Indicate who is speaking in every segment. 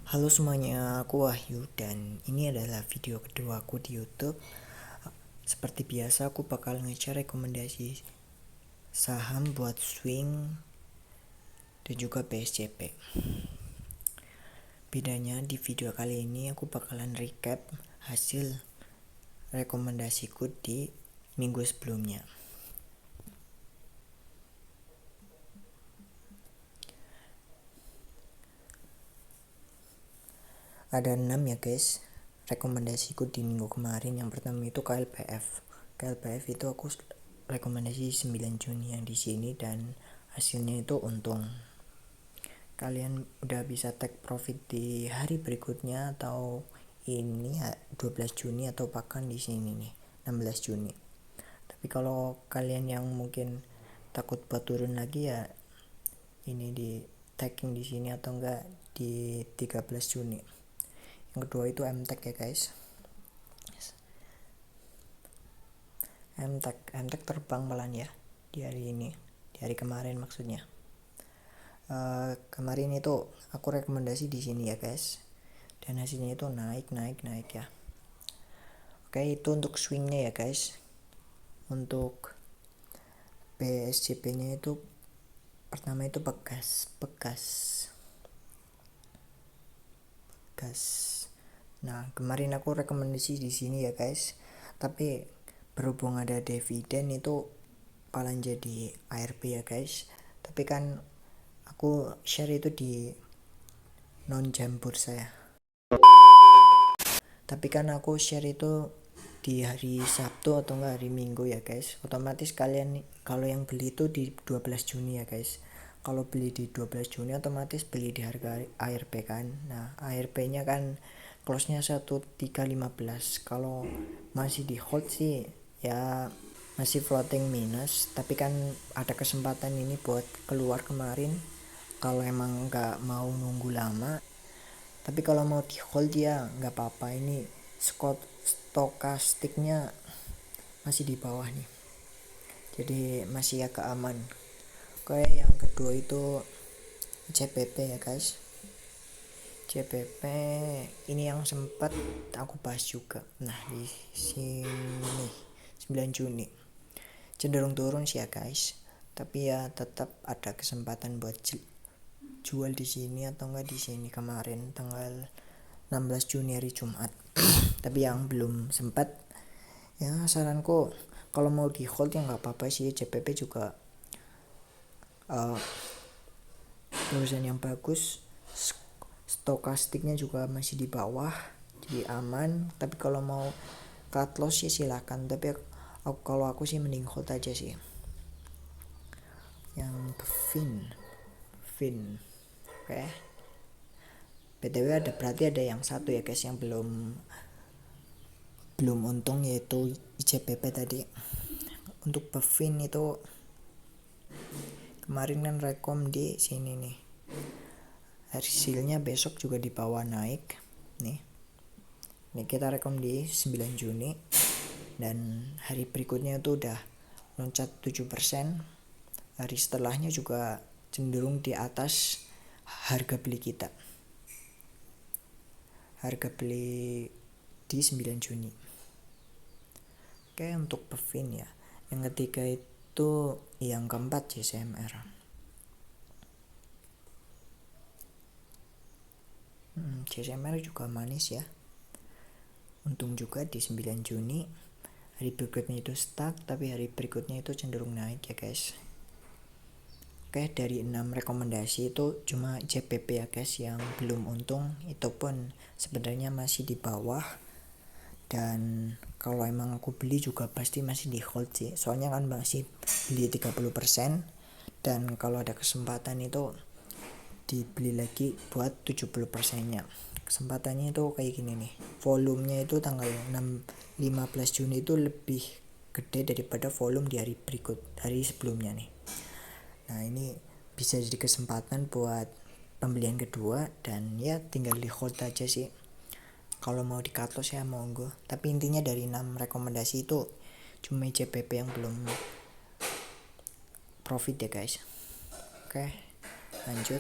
Speaker 1: Halo semuanya, aku Wahyu dan ini adalah video kedua aku di YouTube. Seperti biasa aku bakal nge-share rekomendasi saham buat swing dan juga PSCP. Bedanya di video kali ini aku bakalan recap hasil rekomendasiku di minggu sebelumnya. Ada 6 ya guys rekomendasiku di minggu kemarin. Yang pertama itu KLPF. KLPF itu aku rekomendasi 9 Juni yang di sini dan hasilnya itu untung. Kalian udah bisa take profit di hari berikutnya atau ini 12 Juni atau bahkan di sini nih 16 Juni. Tapi kalau kalian yang mungkin takut buat turun lagi ya ini di taking di sini atau enggak di 13 Juni. Yang kedua itu MTech ya guys. MTech terbang pelan ya di hari ini, di hari kemarin maksudnya. Kemarin itu aku rekomendasi di sini ya guys, dan hasilnya itu naik ya. Oke, itu untuk swingnya ya guys. Untuk PSCP nya itu pertama itu bekas. Nah, kemarin aku rekomendasi di sini ya guys, tapi berhubung ada dividen itu paling jadi ARP ya guys. Tapi kan aku share itu di non jam bursa ya. Tapi kan aku share itu di hari Sabtu atau enggak hari Minggu ya guys. Otomatis kalian kalau yang beli itu di 12 Juni ya guys. Kalau beli di 12 Juni otomatis beli di harga ARP kan. Nah, ARP nya kan close nya 1315. Kalau masih di hold sih ya masih floating minus, tapi kan ada kesempatan ini buat keluar kemarin kalau emang nggak mau nunggu lama. Tapi kalau mau di hold ya nggak apa-apa, ini stokastiknya masih di bawah nih, jadi masih agak aman. Oke, yang kedua itu CPP ya guys. CPP ini yang sempat aku bahas juga. Nah, di sini 9 Juni cenderung turun sih ya guys, tapi ya tetap ada kesempatan buat jual di sini atau enggak di sini kemarin tanggal 16 Juni hari Jumat. Tapi yang belum sempat ya saranku kalau mau di hold ya nggak apa-apa sih. CPP juga perusahaan yang bagus, stokastiknya juga masih di bawah, jadi aman. Tapi kalau mau cut loss sih silakan, tapi kalau aku sih mending hold aja sih. Yang Fin oke. BTW berarti ada yang satu ya guys yang belum untung, yaitu ICPP tadi. Untuk Bevin itu kemarin kan rekom di sini nih, hasilnya besok juga di bawah naik nih. Ini kita rekom di 9 Juni dan hari berikutnya itu udah loncat 7%. Hari setelahnya juga cenderung di atas harga beli kita. Harga beli di 9 Juni. Oke, untuk Bevin ya. Yang ketiga itu yang keempat JSMR. JSMR juga manis ya. Untung juga di 9 Juni. Hari berikutnya itu stuck, tapi hari berikutnya itu cenderung naik ya guys. Oke, dari 6 rekomendasi itu cuma JPP ya guys yang belum untung. Itu pun sebenarnya masih di bawah. Dan kalau emang aku beli juga pasti masih di hold sih. Soalnya kan masih beli 30%. Dan kalau ada kesempatan itu dibeli lagi buat 70%-nya. Kesempatannya itu kayak gini nih. Volumenya itu tanggal 15 Juni itu lebih gede daripada volume di hari sebelumnya nih. Nah, ini bisa jadi kesempatan buat pembelian kedua dan ya tinggal di hold aja sih. Kalau mau di cut loss ya monggo. Tapi intinya dari 6 rekomendasi itu cuma JPP yang belum profit ya guys. Oke, lanjut.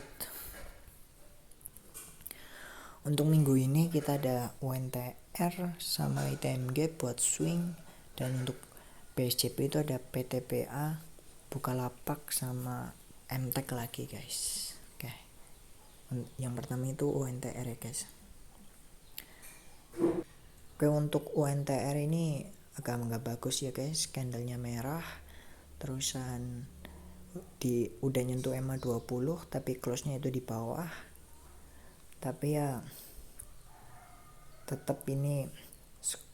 Speaker 1: Untuk minggu ini kita ada UNTR sama ITMG buat swing, dan untuk BSJP itu ada PTPA, Bukalapak sama MTEK lagi guys. Oke. Yang pertama itu UNTR ya guys. Oke, untuk UNTR ini agak nggak bagus ya guys, candlenya merah, terusan udah nyentuh EMA 20 tapi close nya itu di bawah. Tapi ya tetap ini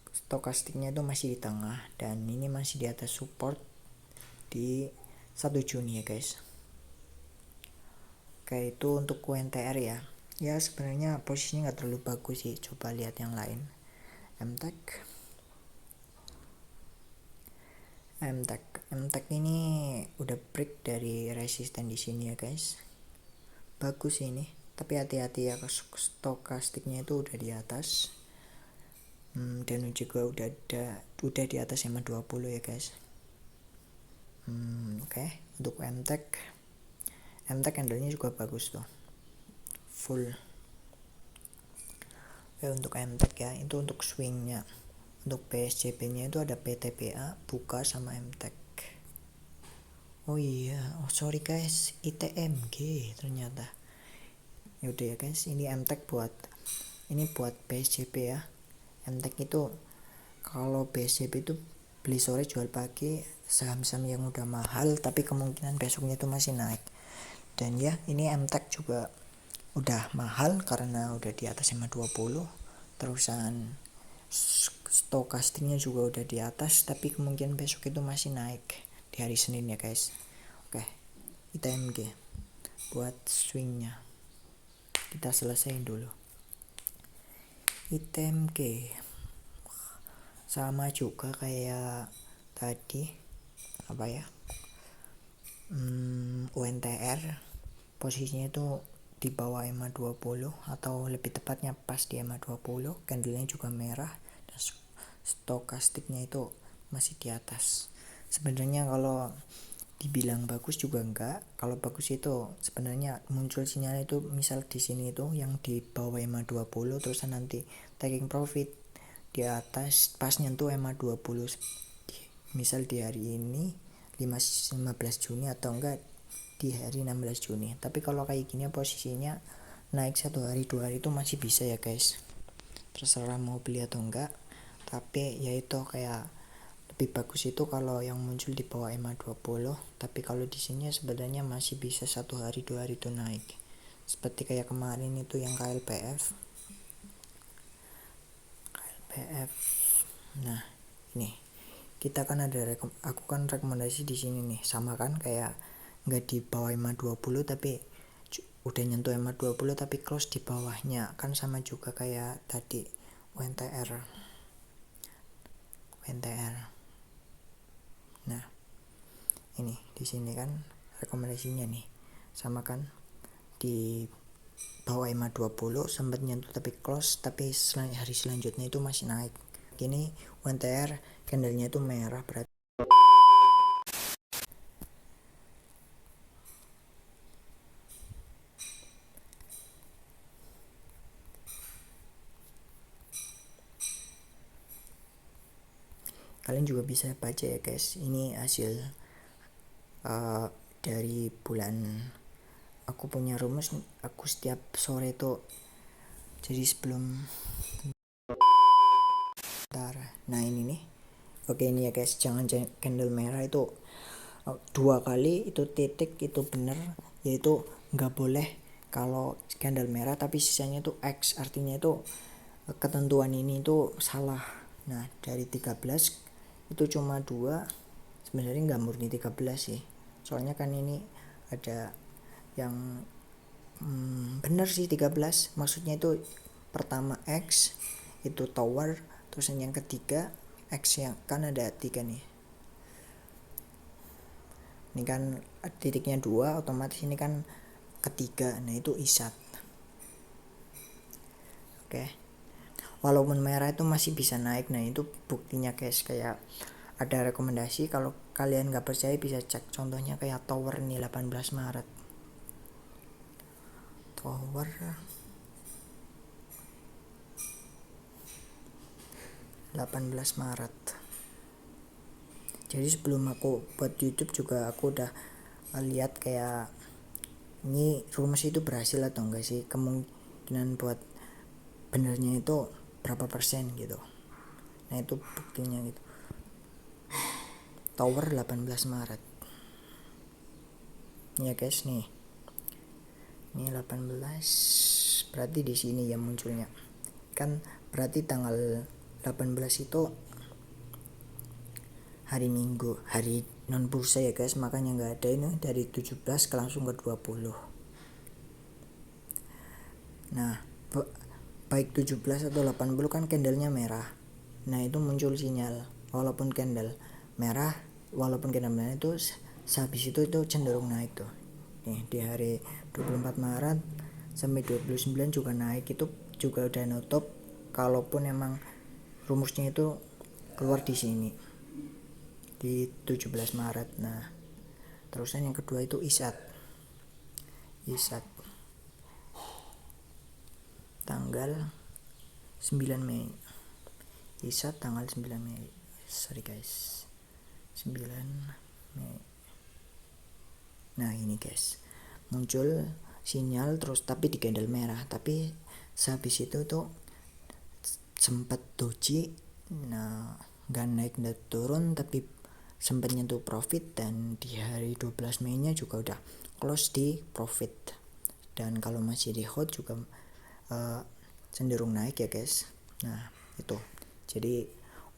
Speaker 1: stokastiknya itu masih di tengah, dan ini masih di atas support di 1 Juni ya guys. Oke, itu untuk UNTR ya. Ya sebenarnya posisinya nggak terlalu bagus sih, coba lihat yang lain. MTEK ini udah break dari resisten di sini ya guys. Bagus ini, tapi hati-hati ya, stokastiknya itu udah di atas. Dan juga udah di atas EMA 20 ya guys. Oke. Untuk MTEK candlenya juga bagus tuh, full. Oke, untuk MTEK ya, itu untuk swingnya. Untuk PSJP nya itu ada PTPA, Buka sama MTEK. Oh iya, sorry guys, ITMG ternyata. Yaudah ya guys, ini MTEK buat PSJP ya. MTEK itu kalau PSJP itu beli sore jual pagi, saham-saham yang udah mahal tapi kemungkinan besoknya itu masih naik. Dan ya, ini MTEK juga udah mahal karena udah di atas EMA 20, terusan stokastiknya juga udah di atas, tapi kemungkinan besok itu masih naik di hari Senin ya guys. Oke, ITMG buat swingnya kita selesaiin dulu. ITMG sama juga kayak tadi UNTR, posisinya itu di bawah EMA 20 atau lebih tepatnya pas di EMA 20, candlenya juga merah, dan stokastiknya itu masih di atas. Sebenarnya kalau dibilang bagus juga enggak. Kalau bagus itu sebenarnya muncul sinyal itu misal di sini itu yang di bawah EMA 20, terus nanti taking profit di atas pas nyentuh EMA 20, misal di hari ini 15 Juni atau enggak di hari 16 Juni. Tapi kalau kayak gini posisinya naik 1 hari 2 hari itu masih bisa ya guys, terserah mau beli atau enggak. Tapi ya itu kayak lebih bagus itu kalau yang muncul di bawah EMA 20. Tapi kalau di sini sebenarnya masih bisa 1 hari 2 hari itu naik, seperti kayak kemarin itu yang KLPF. Nah ini kita kan aku kan rekomendasi di sini nih, sama kan kayak nggak di bawah EMA 20 tapi udah nyentuh EMA 20 tapi close di bawahnya, kan sama juga kayak tadi UNTR. Nah ini di sini kan rekomendasinya nih, sama kan di bawah EMA 20 sempat nyentuh tapi close, tapi hari selanjutnya itu masih naik. Gini UNTR candlenya itu merah, berarti kalian juga bisa baca ya guys. Ini hasil dari bulan. Aku punya rumus, aku setiap sore itu, jadi sebelum nah ini nih. Oke, ini ya guys, jangan candle merah itu 2 kali itu titik itu bener, yaitu nggak boleh kalau candle merah tapi sisanya itu X, artinya itu ketentuan ini itu salah. Nah dari 13 itu cuma 2, sebenarnya nggak murni 13 sih, soalnya kan ini ada yang bener sih 13, maksudnya itu pertama X itu tower, terus yang ketiga X, yang kan ada 3 nih. Ini kan titiknya 2, otomatis ini kan ketiga, nah itu isat. Oke, walaupun merah itu masih bisa naik. Nah itu buktinya guys, kayak ada rekomendasi, kalau kalian nggak percaya bisa cek, contohnya kayak tower nih 18 Maret. Tower 18 Maret. Jadi sebelum aku buat YouTube juga aku udah lihat kayak ini rumus itu berhasil atau enggak sih, kemungkinan buat benernya itu berapa persen gitu. Nah itu buktinya gitu. Tower 18 Maret. Ya guys nih. Ini 18 berarti di sini ya munculnya. Kan berarti tanggal 18 itu hari Minggu, hari non bursa ya guys, makanya nggak ada ini dari 17 ke langsung ke 20. Nah baik 17 atau 80 kan candlenya merah. Nah itu muncul sinyal walaupun candle merah itu sehabis itu cenderung naik tuh. Nih di hari 24 Maret sampai 29 juga naik, itu juga udah nutup kalaupun emang rumusnya itu keluar di sini di 17 Maret. Nah terusan yang kedua itu isat tanggal 9 Mei. Isat tanggal 9 Mei. Sorry guys. 9 Mei. Nah ini guys. Muncul sinyal terus tapi di candle merah, tapi sehabis itu tuh sempat doji. Nah nggak naik nggak turun tapi sempat nyentuh profit, dan di hari 12 Mei nya juga udah close di profit. Dan kalau masih di hold juga cenderung naik ya guys. Nah itu jadi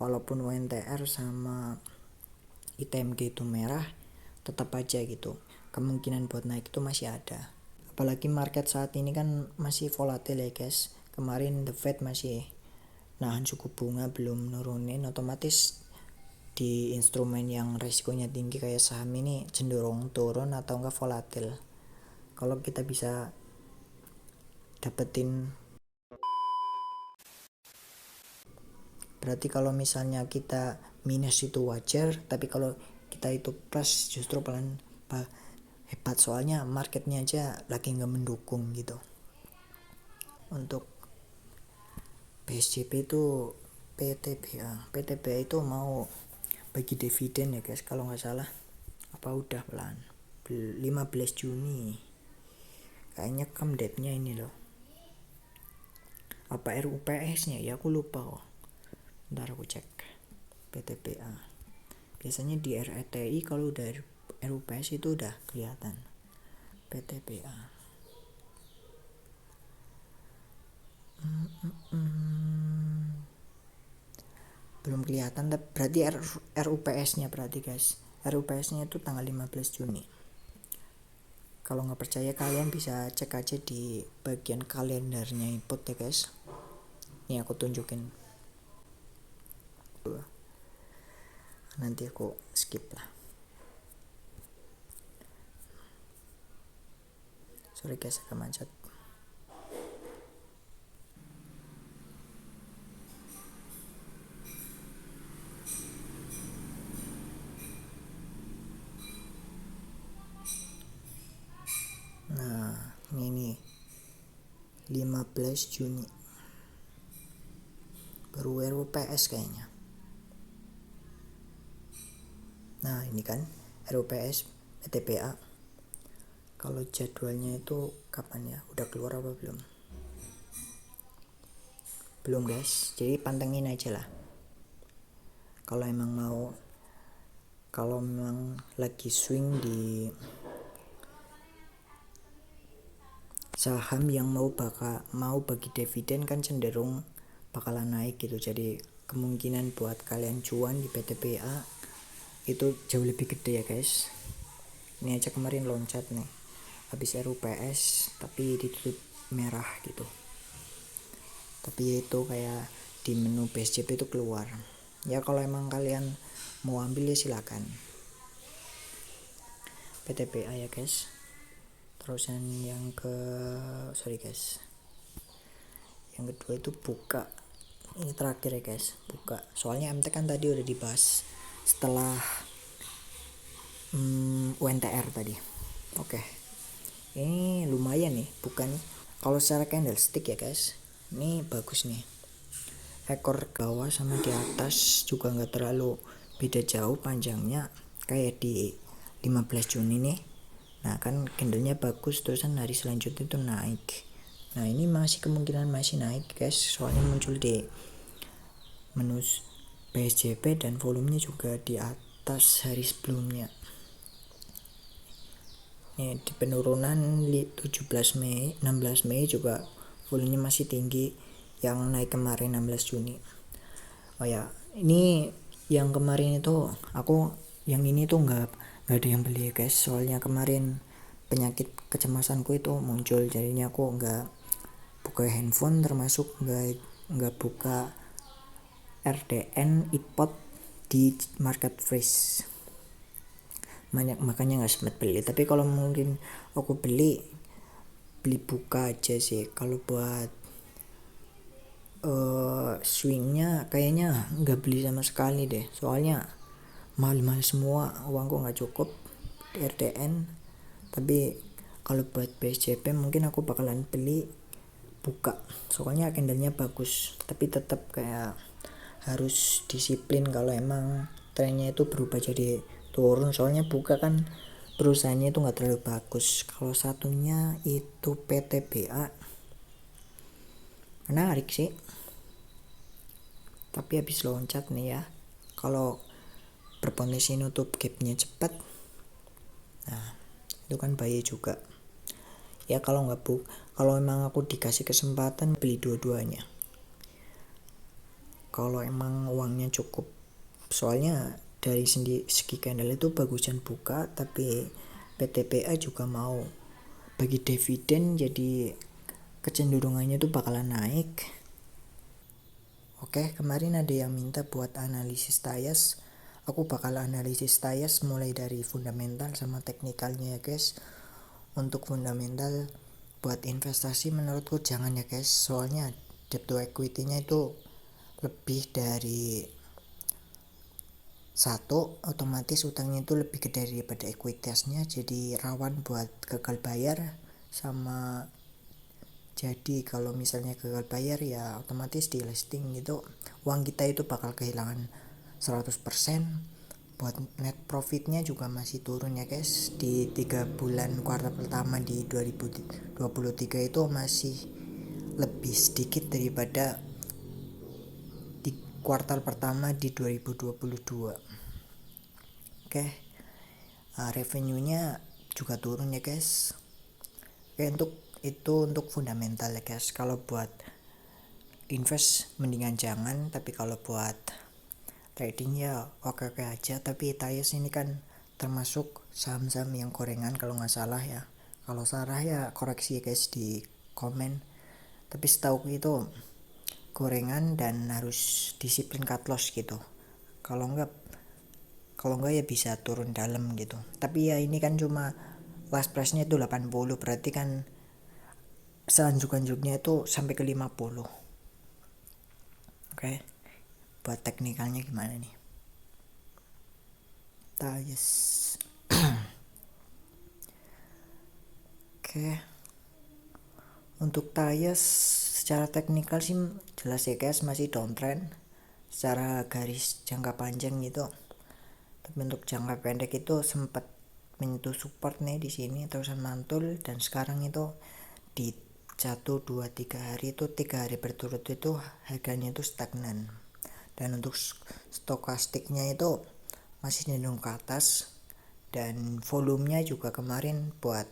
Speaker 1: walaupun UNTR sama ITMG itu merah, tetap aja gitu kemungkinan buat naik itu masih ada. Apalagi market saat ini kan masih volatil ya guys. Kemarin The Fed masih nahan suku bunga, belum nurunin, otomatis di instrumen yang resikonya tinggi kayak saham ini cenderung turun atau enggak volatil. Kalau kita bisa dapetin, berarti kalau misalnya kita minus itu wajar, tapi kalau kita itu plus justru paling hebat, soalnya marketnya aja lagi nggak mendukung gitu. Untuk PSJP itu PTBA itu mau bagi dividen ya guys kalau nggak salah, apa udah pelan 15 Juni kayaknya date-nya ini loh, apa RUPS nya ya aku lupa kok. Ntar aku cek. PTBA biasanya di RETI, kalau udah RUPS itu udah kelihatan. PTBA belum kelihatan, berarti RUPS nya berarti guys, RUPS nya itu tanggal 15 Juni. Kalau nggak percaya kalian bisa cek aja di bagian kalendernya input ya guys. Ini aku tunjukin, nanti aku skip lah, sorry guys agak macet. Nah ini 15 Juni baru RUPS kayaknya. Nah ini kan RUPS PTBA. Kalau jadwalnya itu kapan ya, udah keluar apa belum? Belum guys, jadi pantengin aja lah. Kalau memang lagi swing di saham yang mau bagi dividen kan cenderung bakalan naik gitu. Jadi kemungkinan buat kalian cuan di PTBA itu jauh lebih gede ya guys. Ini aja kemarin loncat nih habis RUPS tapi ditutup merah gitu. Tapi itu kayak di menu PSJP itu keluar. Ya kalau emang kalian mau ambil ya silakan. PTBA ya guys. Terusan yang yang kedua itu buka. Ini terakhir ya guys, buka. Soalnya MT kan tadi udah dibahas setelah UNTR tadi. Oke. Ini lumayan nih, bukan kalau secara candlestick ya guys. Ini bagus nih. ekor ke bawah sama di atas juga nggak terlalu beda jauh panjangnya kayak di 15 Juni nih. Nah kan candlenya bagus, terusan hari selanjutnya itu naik. Nah ini masih kemungkinan masih naik guys, soalnya muncul di menu PSJP dan volumenya juga di atas hari sebelumnya. Nih di penurunan 17 Mei 16 Mei juga volumenya masih tinggi yang naik kemarin 16 Juni. Oh ya, ini yang kemarin itu aku yang ini tuh nggak ada yang beli guys, soalnya kemarin penyakit kecemasanku itu muncul, jadinya aku nggak buka handphone, termasuk nggak buka RDN iPod di marketplace, makanya nggak sempat beli. Tapi kalau mungkin aku beli buka aja sih. Kalau buat swingnya kayaknya nggak beli sama sekali deh, soalnya mahal semua, uangku nggak cukup di RDN. Tapi kalau buat PSJP mungkin aku bakalan beli buka, soalnya candlenya bagus. Tapi tetap kayak harus disiplin kalau emang trennya itu berubah jadi turun, soalnya buka kan perusahaannya itu nggak terlalu bagus. Kalau satunya itu PTBA menarik sih, tapi habis loncat nih ya. Kalau berpotensi nutup gapnya cepat, nah itu kan bahaya juga ya. Kalau emang aku dikasih kesempatan beli dua-duanya kalau emang uangnya cukup, soalnya dari segi candle itu bagusan buka, tapi PTPA juga mau bagi dividen, jadi kecenderungannya itu bakalan naik. Oke, kemarin ada yang minta buat analisis Tyas. Aku bakal analisis Tyas mulai dari fundamental sama teknikalnya ya guys. Untuk fundamental buat investasi menurutku jangan ya guys, soalnya debt to equity-nya itu lebih dari 1, otomatis utangnya itu lebih gede daripada ekuitasnya, jadi rawan buat gagal bayar. Sama jadi kalau misalnya gagal bayar ya otomatis di listing gitu, uang kita itu bakal kehilangan 100%. Buat net profitnya juga masih turun ya guys. Di 3 bulan kuartal pertama di 2023 itu masih lebih sedikit daripada di kuartal pertama di 2022. Oke, revenue-nya juga turun ya guys. Oke, untuk fundamental ya guys. Kalau buat invest mendingan jangan, tapi kalau buat trading ya oke aja. Tapi Tyas ini kan termasuk saham-saham yang gorengan kalau nggak salah ya. Kalau salah ya koreksi ya guys di komen. Tapi setahu itu gorengan dan harus disiplin cut loss gitu. Kalau enggak ya bisa turun dalam gitu. Tapi ya ini kan cuma last price-nya itu 80, berarti kan seanjuk-anjuknya itu sampai ke 50. Oke. Buat teknikalnya gimana nih? Tyas. Oke. Untuk Tyas secara teknikal sih jelas ya guys, masih downtrend secara garis jangka panjang gitu. Tapi untuk jangka pendek itu sempat menyentuh support nih di sini, terusan mantul, dan sekarang itu di 1-2-3 hari itu 3 hari berturut itu harganya itu stagnan. Dan untuk stokastiknya itu masih cenderung ke atas, dan volumenya juga kemarin buat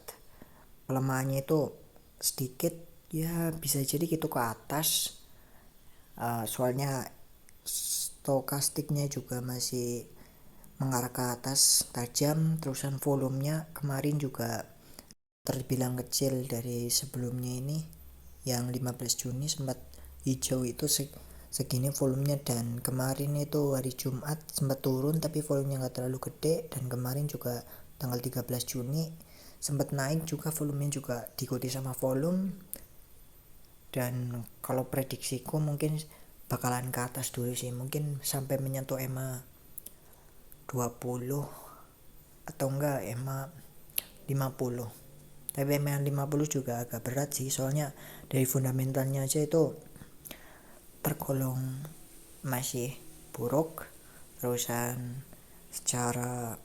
Speaker 1: pelemahannya itu sedikit ya, bisa jadi gitu ke atas. Soalnya stokastiknya juga masih mengarah ke atas tajam, terusan volumenya kemarin juga terbilang kecil dari sebelumnya. Ini yang 15 Juni sempat hijau itu segini volumenya, dan kemarin itu hari Jumat sempat turun tapi volumenya nggak terlalu gede, dan kemarin juga tanggal 13 Juni sempat naik juga, volumenya juga diikuti sama volume. Dan kalau prediksiku mungkin bakalan ke atas dulu sih, mungkin sampai menyentuh EMA 20 atau enggak EMA 50. Tapi EMA 50 juga agak berat sih, soalnya dari fundamentalnya aja itu tergolong masih buruk, terusan secara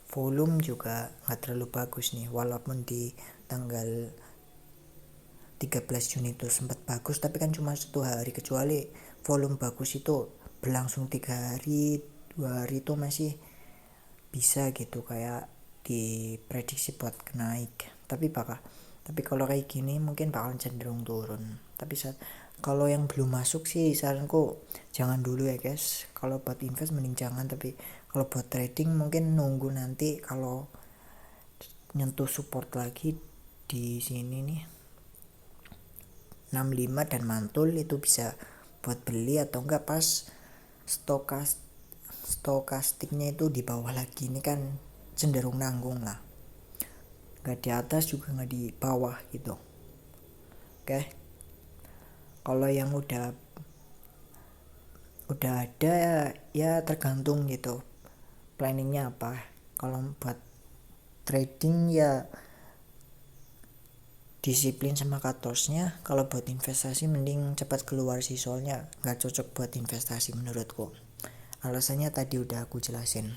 Speaker 1: volume juga nggak terlalu bagus nih, walaupun di tanggal 13 Juni itu sempat bagus, tapi kan cuma 1 hari, kecuali volume bagus itu berlangsung 3 hari 2 hari itu masih bisa gitu kayak diprediksi buat naik. Tapi kalau kayak gini mungkin bakal cenderung turun. Tapi kalau yang belum masuk sih saranku jangan dulu ya guys. Kalau buat invest mending jangan, tapi kalau buat trading mungkin nunggu nanti kalau nyentuh support lagi di sini nih 65 dan mantul, itu bisa buat beli, atau enggak pas stokastiknya itu di bawah lagi. Ini kan cenderung nanggung lah, nggak di atas juga nggak di bawah gitu. Oke, kalau yang udah ada ya tergantung gitu planningnya apa. Kalau buat trading ya disiplin sama cut loss-nya. Kalau buat investasi mending cepat keluar sih, soalnya nggak cocok buat investasi menurutku. Alasannya tadi udah aku jelasin.